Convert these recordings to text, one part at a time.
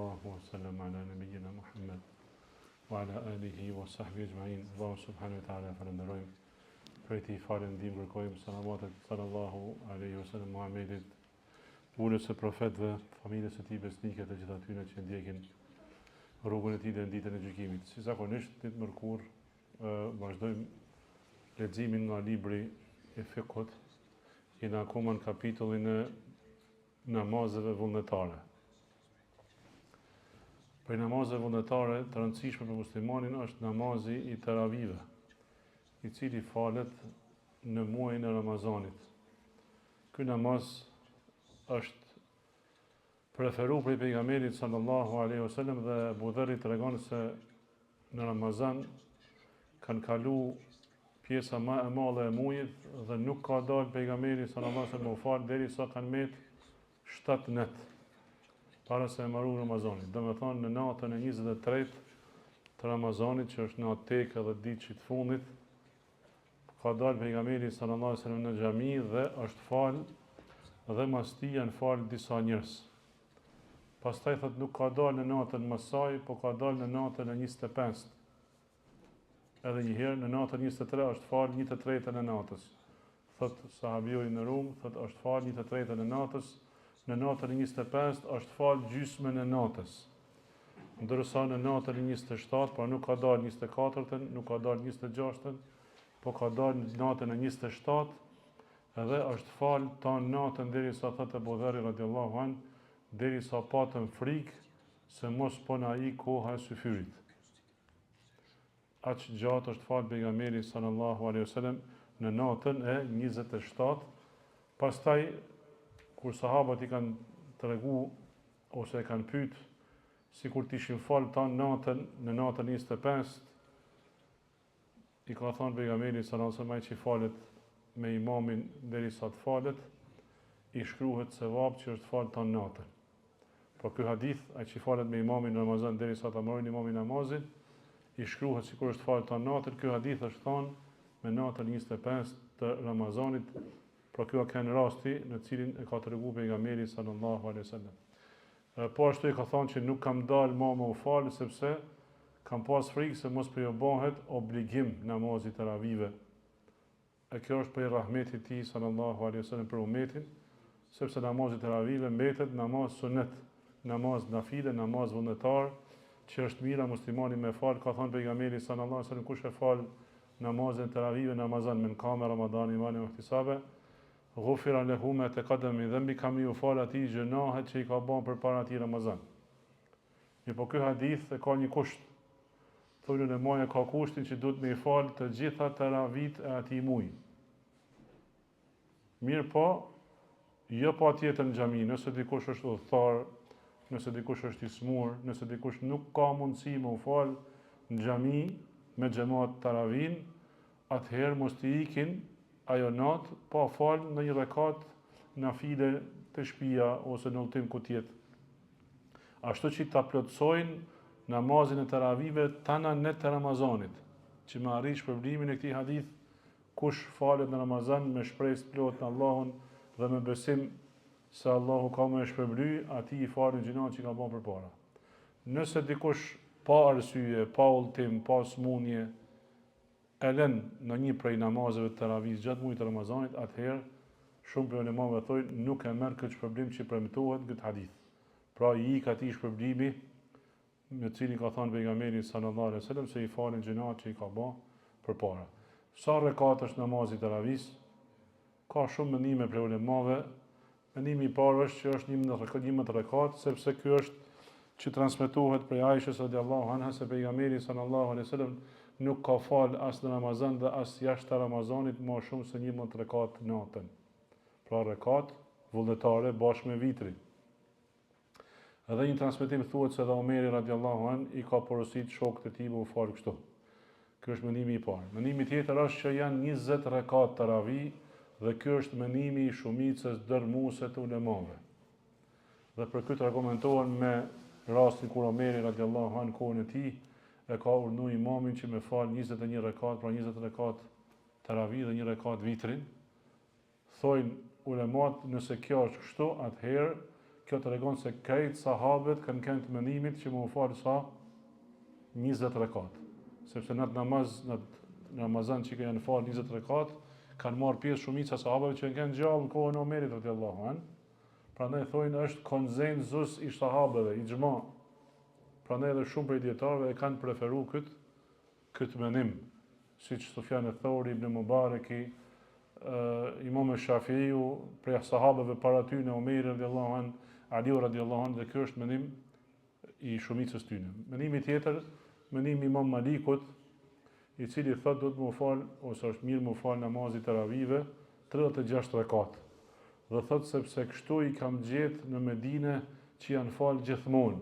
sallallahu wa sallam ala nabiyyina Muhammad wa ala alihi wa sahbihi ajma'in. Allahu subhanahu wa ta'ala falenderojmë. Prej tij falem ndim kërkojmë salavatet sallallahu alaihi wa sallam Muhammedit, ulës së profetëve, familjes së tij besnike të gjithë atyre që ndjekin rrugën e tij deri në ditën e gjykimit. Si zakonisht ditë mërkur vazhdojmë leximin nga libri e Fiqhut. Jena akoma në kapitullin e namazeve vullnetare. Për namazeve vullnetare të rëndësishme për muslimanin është namazi i teravive, i cili falet në muajin e Ramazanit. Ky namaz është preferuar prej pejgamberit sallallahu alaihi wasallam dhe Abu Dharri tregon se në Ramazan kanë kalu pjesa më e madhe e muajit dhe nuk ka dalë pejgamberi sallallahu alaihi wasallam u fal derisa kanë met 7 net para se e mbaru Ramazanit. Domethënë në natën e 23 të Ramazanit, që është natë tekë dhe ditë të fundit, ka dalë pejgamberi sallallahu alaihi wasallam në xhami dhe është fal dhe mas tij janë fal disa njerëz. Pastaj thotë nuk ka dalë në natën më saj, po ka dalë në natën e 25. Edhe një herë në natën 23 është fal 1/3 e natës. Thotë sahabiu i nderuar, thotë është fal 1/3 e natës, në natën e 25 është fal gjysmën e natës. Ndërsa në natën e 27, pra nuk ka dalë 24-ën, nuk ka dalë 26-ën, po ka dalë në natën e 27 edhe është fal tan natën derisa thotë Abu Dharri radhiyallahu anh, derisa patën frikë se mos po na i koha e syfyrit. Aq gjatë është fal pejgamberi sallallahu alaihi wasallam në natën e 27. Pastaj kur sahabët i kanë tregu ose e kanë pyet sikur të ishin fal tan natën në natën 25, i ka thënë pejgamberi sallallahu alaihi wasallam ai që falet me imamin derisa të falet, i shkruhet sevap që është fal tan natën. Po ky hadith, ai që falet me imamin në Ramazan derisa ta mbarojë imamin namazin, i shkruhet sikur është fal tan natën. Ky hadith është thënë me natën 25 të Ramazanit. Pra kjo ka në rasti në cilin e ka treguar pejgamberi sallallahu alaihi wasallam. Po ashtu i ka thënë që nuk kam dalë më u fal sepse kam pas frikë se mos po ju bëhet obligim namazit teravive. E kjo është për rahmetit i tij sallallahu alaihi wasallam për ummetin, sepse namazi teravive mbetet namaz sunet, namaz nafile, namaz vullnetar, që është mira muslimani me fal. Ka thënë pejgamberi sallallahu alaihi wasallam, kush e fal namazin teravive Ramazan men kama Ramadan imani wa ihtisabe, ghufira lahu ma taqaddama min dhanbi, kam ju fal atij gjunahet që i ka bën përpara atij Ramazan. Po ky hadith e ka një kusht. Thonë në muaj ka kushtin që duhet me i fal të gjitha teravit e atij muaji. Mirë po, jo pa tjetër në xhami, nëse dikush është udhëtar, nëse dikush është i smur, nëse dikush nuk ka mundësi me u fal në xhami me xhamat taravin, atëherë mos të ikin ajo natë pa fal në një rekat nafile të shtëpia ose në udhtim ku tjetër. Ashtu që ta plotësojnë namazin e teravive tana net të Ramazanit, që me arrish shpërblimin e këtij hadith, kush falet në Ramazan me shpresë plot në Allahun dhe me besim se Allahu ka më shpërbly, atij i falin gjinat që ka bën përpara. Nëse dikush pa arsye, pa udhtim, pa smundje, e lën në një prej namazeve të teravis gjatë muajit të Ramazanit, atëherë shumë prej ulemave thonë nuk e merr këtë shpërblim që premtohet këtë hadith. Pra i ik atij shpërblimi me cilin ka thënë pejgamberi sallallahu alaihi wasallam se i falin gjinat që i ka bën përpara. Sa rekat është namazi teravis? Ka shumë mendime prej ulemave. Mendimi i parë është që është 11 rekat, sepse ky është që transmetohet prej Aishës radhiyallahu anha se pejgamberi sallallahu alaihi wasallam nuk ka fal as në Ramazan dhe as jashtë Ramazanit më shumë se 11 rekat natën. Pra rekat vullnetare bashkë me vitrin. Edhe një transmetim thuhet se edhe Omeri radhiyallahu anh i ka porosit shokët e tij me u fal kështu. Ky është mendimi i parë. Mendimi tjetër është që janë 20 rekat teravi dhe ky është mendimi i shumicës dërmuese të ulemave. Dhe për këtë argumentohen me rastin kur Omeri radhiyallahu anh kohën e tij e ka urdhëruar imamin që me fal 21 rekat, pra 20 rekat teravi dhe 1 rekat vitrin. Thojnë ulemat, nëse kjo është kështu, atëherë kjo tregon se krejt sahabët kanë kënd të mendimit që më u fal sa 20 rekat. Sepse në namaz, në Ramazan që janë fal 20 rekat, kanë marrë pjesë shumica sahabëve që kanë gjallë në kohën e Omerit radhiyallahu an. Prandaj thonë është konsenzus i sahabëve, ixhma. Prandaj edhe shumë prej dietarëve e kanë preferuar këtë mendim, siç Sufjan al-Thauri, Ibn Mubaraki, Imam Shafiu, prej sahabëve para tyre Omerit radhiyallahu an, Aliu radhiyallahu an, dhe ky është mendim i shumicës tyre. Mendimi tjetër, mendimi Imam Malikut, i cili thotë do të më fal ose është mirë më fal namazit teravive 36 rekat. Dhe thotë sepse kështu i kam gjetë në Medinë që janë fal gjithmonë.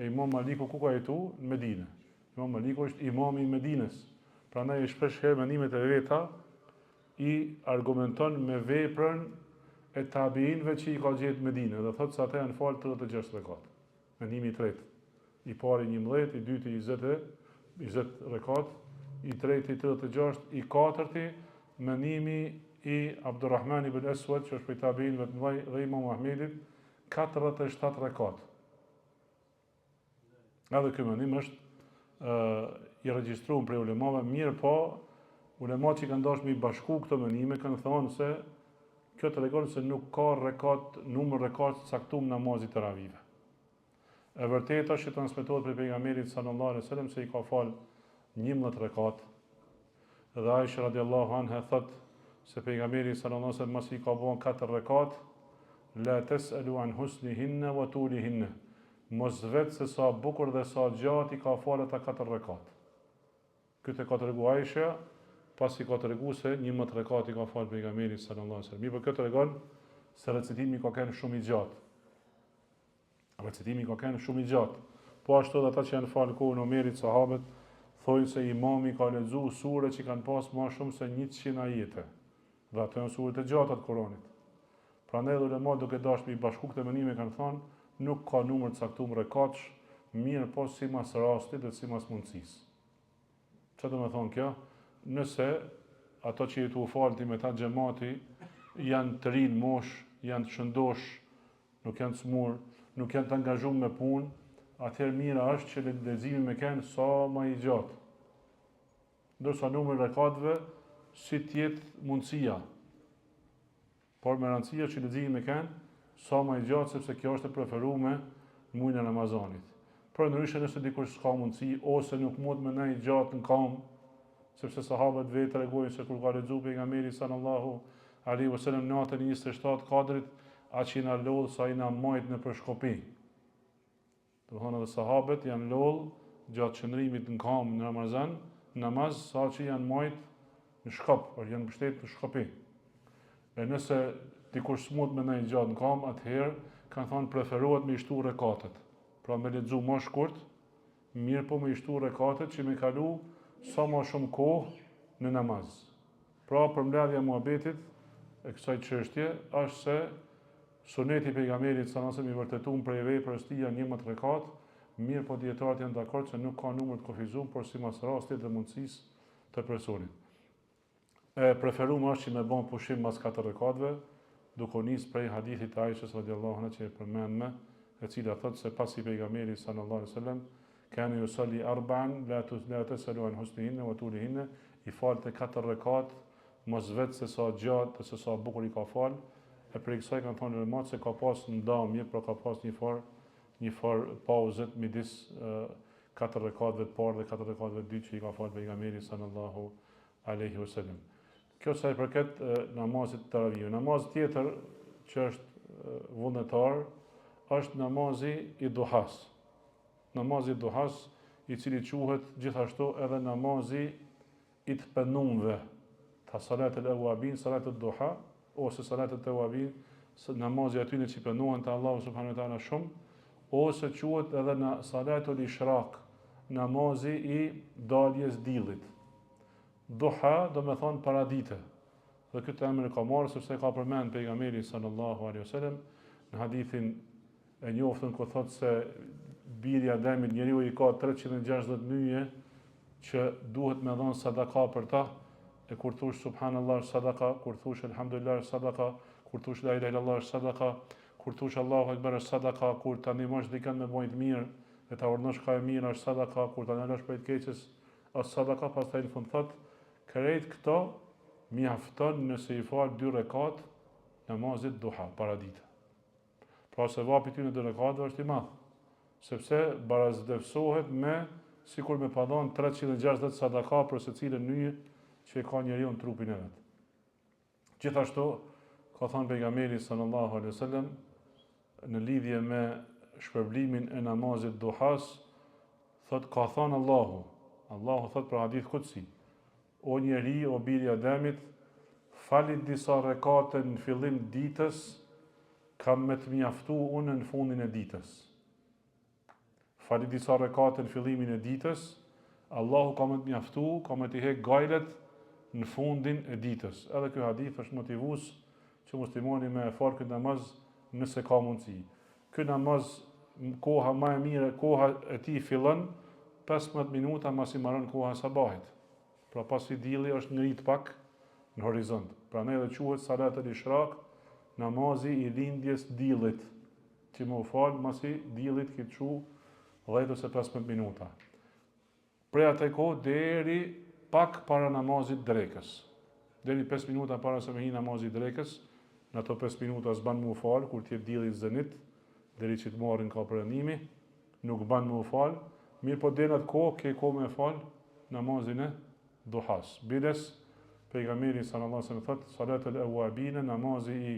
E Imam Maliku ku ka jetu? Në Medinë. Imam Maliku është imami i Medinës. Prandaj shpesh herë mendimet e veta i argumenton me veprën e tabiinëve që i ka gjetë Medinë, dhe thotë se ata janë fal 36 rekat. Mendimi i tretë. I pari 11, i dyti 20 rekat, i treti 36, i katërti mendimi i Abdurrahman ibn Aswad, që është prej tabiinëve të mëdhenj, dhe Imam Ahmedit 47 rekat. Edhe ky mendim është i regjistruar prej ulemave, mirë po ulemat që kanë dashur me i bashku këto mendime kanë thënë se kjo tregon se nuk ka rekat, numër rekat caktuar namazit teravive. E vërteta që transmetohet prej pejgamberit sallallahu alaihi wasallam se i ka fal 11 rekat. Dhe Aisha radhiyallahu anha thot se pejgamberi sallallahu alaihi wasallam mos i ka bën 4 rekat, la tasalu an husnihinna wa tulihinna. Mos vetë se sa bukur dhe sa gjatë i ka fal ata 4 rekat. Këtë ka tregu Aisha, pasi ka tregu se 11 rekat i ka fal pejgamberi sallallahu alaihi wasallam. Mirë, por këtë tregon se recitimi ka qenë shumë i gjatë. Recitimi ka qenë shumë i gjatë. Po ashtu edhe ata që janë falë kohën e Omerit, sahabët, thojnë se imami ka lexuar sure që kanë pas më shumë se 100 ajete. Dhe ato janë suret e gjata të Kuranit. Prandaj ulemat duke dashur me i bashku këtë mendime kanë thënë, nuk ka numër të caktuar rekatsh, mirë po sipas rastit dhe sipas mundësisë. Çfarë do të thonë kjo? Nëse ato që jetu falti me ta xhamati janë të rinë mosh, janë të shëndosh, nuk janë të smur, nuk janë të angazhuar me punë, atëherë mira është që leximi me kënë sa më i gjatë. Ndërsa numri rekatëve si të jetë mundësia. Por me rëndësia që leximi me kënë sa më i gjatë, sepse kjo është e preferuar në muajin e Ramazanit. Por ndryshe nëse dikush s'ka mundësi ose nuk mund me ndaj gjatë në kam, sepse sahabët vetë tregojnë se kur ka lexuar pejgamberi sallallahu alaihi wasallam natën e 27 kadrit, aq i na lodh sa i na majt në përshkopi. Do thonë edhe sahabët janë lodh gjatë qëndrimit në kam në Ramazan, namaz sa që janë majt në shkop, por janë mbështet në shkopi. E nëse dikush s'mund me ndaj gjatë në kam, atëherë kanë thënë preferohet me i shtu rekatet. Pra me lexu më shkurt, mirë po me i shtu rekatet që me kalu sa më shumë kohë në namaz. Pra përmbledhja e muhabetit e kësaj çështje është se suneti pejgamberit sallallahu alaihi wasallam i vërtetuar prej veprës tij janë 11 rekat, mirë po dietarët janë dakord se nuk ka numër të kufizuar, por sipas rastit dhe mundësisë të personit. E preferuar është që me bën pushim pas 4 rekatëve, duke nisë prej hadithit të Aishës radhiyallahu anha që e përmendme, e cila thotë se pasi pejgamberi sallallahu alaihi wasallam kanë yusalli arba'an la tasalu an husnihinna wa tulihinna, i falte 4 rekat, mos vetë se sa gjatë, se sa bukur i ka fal. E për kësaj kanë thonë ulemat se ka pas ndamje, pra ka pas një farë pauzet midis 4 rekatëve të parë dhe 4 rekatëve të dytë që i ka fal pejgamberi sallallahu alaihi wasallam. Kjo sa i përket namazit teravive. Namaz tjetër që është vullnetar është namazi i duhas. Namazi i duhas, i cili quhet gjithashtu edhe namazi i të penumve, ta salat al-awabin, salat al-duha, ose salat al-tawabin, namazi atyre që pënuhen të Allahu subhanahu wa taala shumë, ose quhet edhe në salat al-ishraq, namazi i daljes diellit. Duha do me thonë paradite. Dhe këtë emër ka marrë sepse ka përmend pejgamberi sallallahu alaihi wasallam në hadithin e njoftën ku thotë se biri i Ademit, njeriu i ka 360 nyje që duhet me dhënë sadaka për ta, e kur thush subhanallahu sadaka, kur thush alhamdulillah sadaka, kur thush la ilaha illallah sadaka, kur kur thush Allahu Akbar është sadaka, kur ta ndihmosh dikën me bojë të mirë dhe ta urdhënosh ka e mirë është sadaka, kur ta ndalosh prej të keqes është sadaka, pastaj në fund thot, krejt këto mjafton nëse i fal 2 rekat namazit duha para dite. Pra se vapi ty në 2 rekatëve është i madh, sepse barazdefsohet me sikur me padon 360 sadaka për secilën nyje që e ka njeriu në trupin e vet. Gjithashtu ka thënë pejgamberi sallallahu alaihi wasallam në lidhje me shpërblimin e namazit duhas, thot ka thënë Allahu thot për hadith kutsi, o njeri, o biri Ademit, falit disa rekate në fillim ditës, kam me të mjaftu unë në fundin e ditës. Falit disa rekate në fillimin e ditës, Allahu ka me të mjaftu, ka me të hek gajlet në fundin e ditës. Edhe kjo hadith është motivus që muslimoni me e farë këtë namaz nëse ka mundësi. Ky namaz, koha më e mire, koha e ti fillon 15 minuta mas i maron koha e sabahit. Pra pasi dielli është ngrit pak në horizont. Pra ne edhe quhet salat al-ishraq, namazi i lindjes diellit, që më u fal masi diellit ki çu 10 ose 15 minuta. Prej atë kohë deri pak para namazit drekës. Deri 5 minuta para se me hi namazit drekës, në ato 5 minuta s'ban më u fal, kur t'jep dielli zenit, deri që të marrin ka perëndimi, nuk ban më u fal, mirë po deri atë kohë ke kohë me fal namazin e duhas. Bides, pejgamberi sallallahu alaihi wasallam thot, salatul awabin, namazi i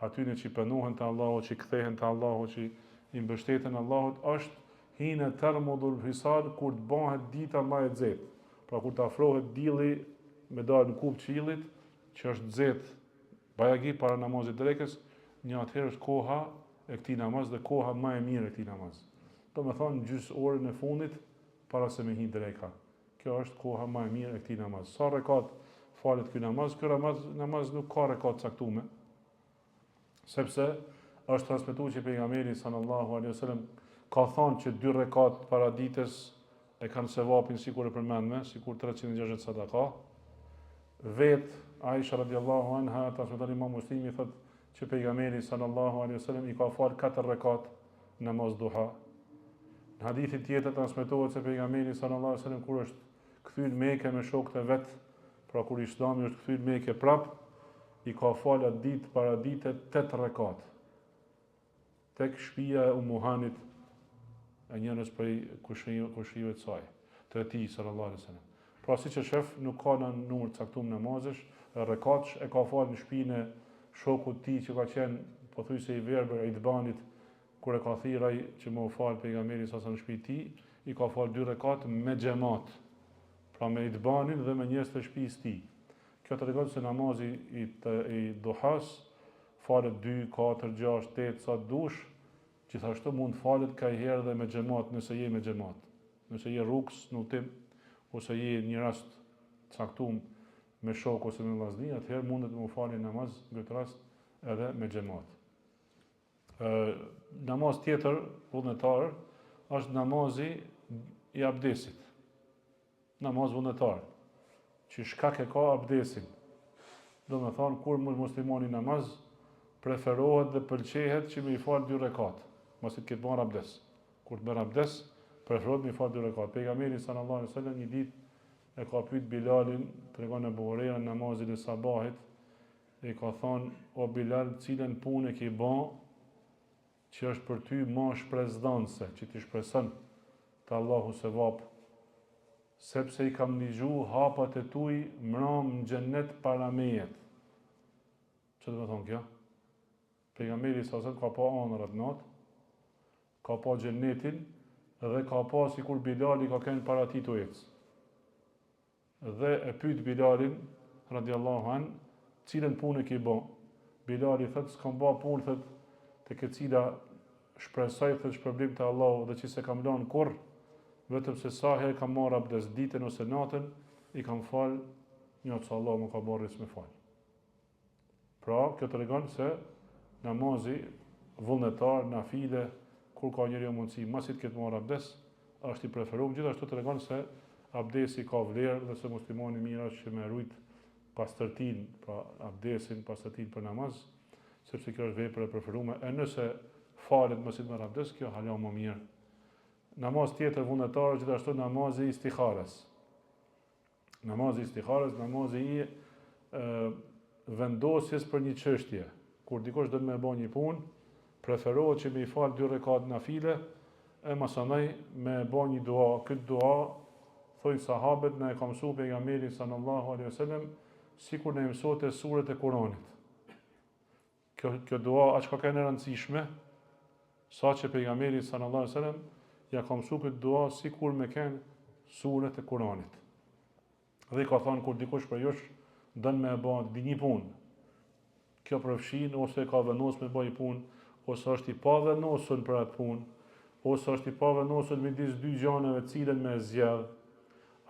atyre që penohen te Allahu, që kthehen te Allahu, që i mbështeten Allahut, është hina tarmudul hisal, kur të bëhet dita më e nxehtë. Pra kur të afrohet dielli me dalë në kupë qiellit, që është nxehtë bajagi para namazit drekës, një atëherë është koha e këtij namaz dhe koha më e mirë e këtij namaz. Do me thonë gjysë orën e fundit para se me hi dreka. Kjo është koha më e mirë e këtij namaz. Sa rekat falet ky namaz? Ky namaz nuk ka rekat caktuar, sepse është transmetuar që pejgamberi sallallahu alaihi wasallam ka thënë që 2 rekat para ditës e kanë sevapin sikur e përmendme, sikur 360 sadaka. Vetë Aisha radiallahu anha, transmeton Imam Muslimi, thot që pejgamberi sallallahu alaihi wasallam i ka fal 4 rekat namaz duha. Në hadithin tjetër transmetohet se pejgamberi sallallahu alaihi wasallam kur është kthyer në Mekë me shokët e vet, pra kur Islami është kthyer në Mekë prap, i ka fal atë ditë para dite 8 rekat. Tek shtëpia e Umuhanit, e njërës prej kushrive të saj, të tij sallallahu alaihi wasallam. Pra si që shef, nuk ka në numër caktuar namazësh, rekatsh e ka falë në shtëpinë e shokut tij që ka qenë pothuajse i verbër e Idbanit, kur e ka thirraj që më u falë pejgamberi sa në shtëpi tij, i ka falë 2 rekat me xhamat, pra me Idbanin dhe me njerëz të shtëpisë tij. Kjo tregon se namazi i duhas falet 2, 4, 6, 8 sa dush, gjithashtu mund falet kajherë dhe me xhamat nëse je me xhamat. Nëse je rrugës në udhtim ose je një rast caktuar me shok ose me vllazni, atëherë mundet të më falë namaz në këtë rast edhe me xhamat. Namaz tjetër vullnetar është namazi i abdesit. Namaz vullnetar, që shkak e ka abdesin. Do me thonë, kur muslimoni namaz, preferohet dhe pëlqehet që me i falë 2 rekat, mos i të ketë marrë abdes. Kur të merr abdes, preferohet me i falë 2 rekat. Pejgamberi sallallahu alaihi wasallam një ditë e ka pyet Bilalin, tregon e Buhariu, namazin e sabahit, e ka thonë, o Bilal, cilën punë ke bën që është për ty më shpresdhënëse, që ti shpreson te Allahu sevap, sepse i kam ndihju hapat e tuaj mram në xhennet para meje. Çfarë do të thonë kjo? Pejgamberi sallallahu alaihi wasallam ka pa ëndrat natë, ka pa xhennetin dhe ka pa sikur Bilali ka qenë para tij të ecë. Dhe e pyet Bilalin radiallahu an, cilën punë ke bën? Bilali thot, s'kam bë punë, thot, tek e cila shpresoj të shpërblim te Allahu dhe që se kam lënë kurr, vetëm se sa herë kam marrë abdes ditën ose natën, i kam fal një që Allah më ka bërë me fal. Pra, kjo tregon se namazi vullnetar, nafile, kur ka njeriu mundësi masi të ketë marrë abdes, është i preferuar. Gjithashtu tregon se abdesi ka vlerë dhe se muslimani mirë është që me rujt pastërtin, pra abdesin, pastërtin për namaz, sepse kjo është vepër e preferuar, e nëse falet mos i merr abdes, kjo hala më mirë. Namaz tjetër vullnetar gjithashtu namazi i istikharës. Namazi i istikharës, namazi i vendosjes për një çështje. Kur dikush do të më bëjë një punë, preferohet që me i fal 2 rekat nafile, e masanaj me bëjë një dua. Këtë dua, thojnë sahabët, na e ka mësuar pejgamberi sallallahu alaihi wasallam, sikur ne mësohet suret e Kuranit. Kjo dua aq ka qenë e rëndësishme, saqë pejgamberi sallallahu alaihi wasallam ja ka mësuar këtë dua sikur me qenë suret e Kuranit. Dhe ka thënë kur dikush për jush dën me bë një punë, kjo përfshin ose ka vendosur me bëj punë, ose është i pa vendosur për atë punë, ose është i pa vendosur midis 2 gjaneve të cilën me zgjedh.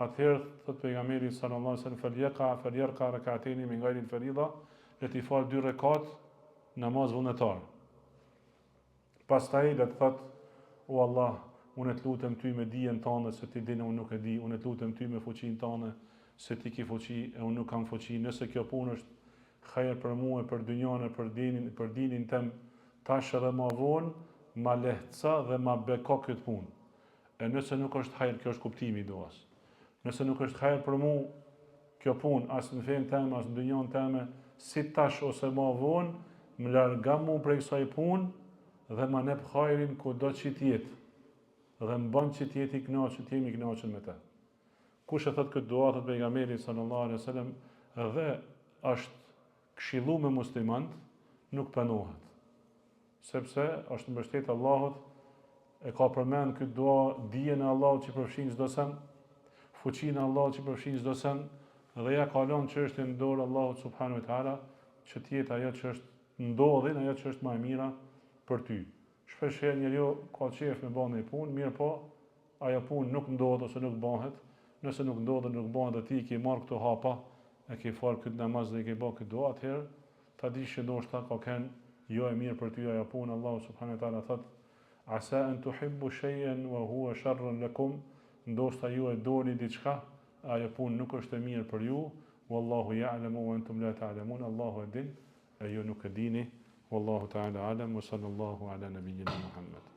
Atëherë thot pejgamberi sallallahu alaihi wasallam falyarka rak'atayn min ghayri al-farida, le të fal 2 rekat namaz vullnetar. Pastaj le të thot: O Allah, unë të lutem ty me dijen tënde se ti din unë nuk e di, unë të lutem ty me fuqinë tënde se ti ke fuqi e unë nuk kam fuqi. Nëse kjo punë është hajër për mua, për dynjan e për dinin tem, tash edhe ma vonë, ma lehtësa dhe ma beko këtë punë. E nëse nuk është hajër, kjo është kuptimi i duas. Nëse nuk është hajër për mua kjo punë, as në fenë teme, as në dynjan teme, si tash ose ma vonë, më larga mu prej kësaj punë dhe ma nep hajrin kudo që t'jetë. Dhe më bën që t'jeti i kënaqur, të jemi i kënaqur me të. Kush e thot këtë dua, thot pejgamberi sallallahu alaihi wasallam, dhe është këshilluar me muslimanët, nuk penohet. Sepse është mbështet Allahut, e ka përmend këtë dua dijen e Allahut që përfshin çdo sen, fuqinë e Allahut që përfshin çdo sen, dhe ja ka lënë çështjen në dorë Allahut subhanahu wa taala, që të jetë ajo që është ndodhin, ajo që është më e mira për ty. Shpesh njeriu ka qejf me bënë një punë, mirë po, ajo punë nuk ndodh ose nuk bëhet. Nëse nuk ndodh, nuk bëhet, dhe ti ke marr këto hapa, e ke fal këtë namaz dhe i ke bë këtë dua, atëherë ta dish që ndoshta ka qenë jo e mirë për ty ajo punë. Allahu subhanahu wa taala thot: Asa an tuhibbu shay'an wa huwa sharrun lakum, ndoshta ju e doni diçka, ajo punë nuk është e mirë për ju. Wallahu ya'lamu wa antum la ta'lamun. Allahu e din, e ju nuk e dini. Wallahu ta'ala alam, wa sallallahu ala nabiyyina Muhammad.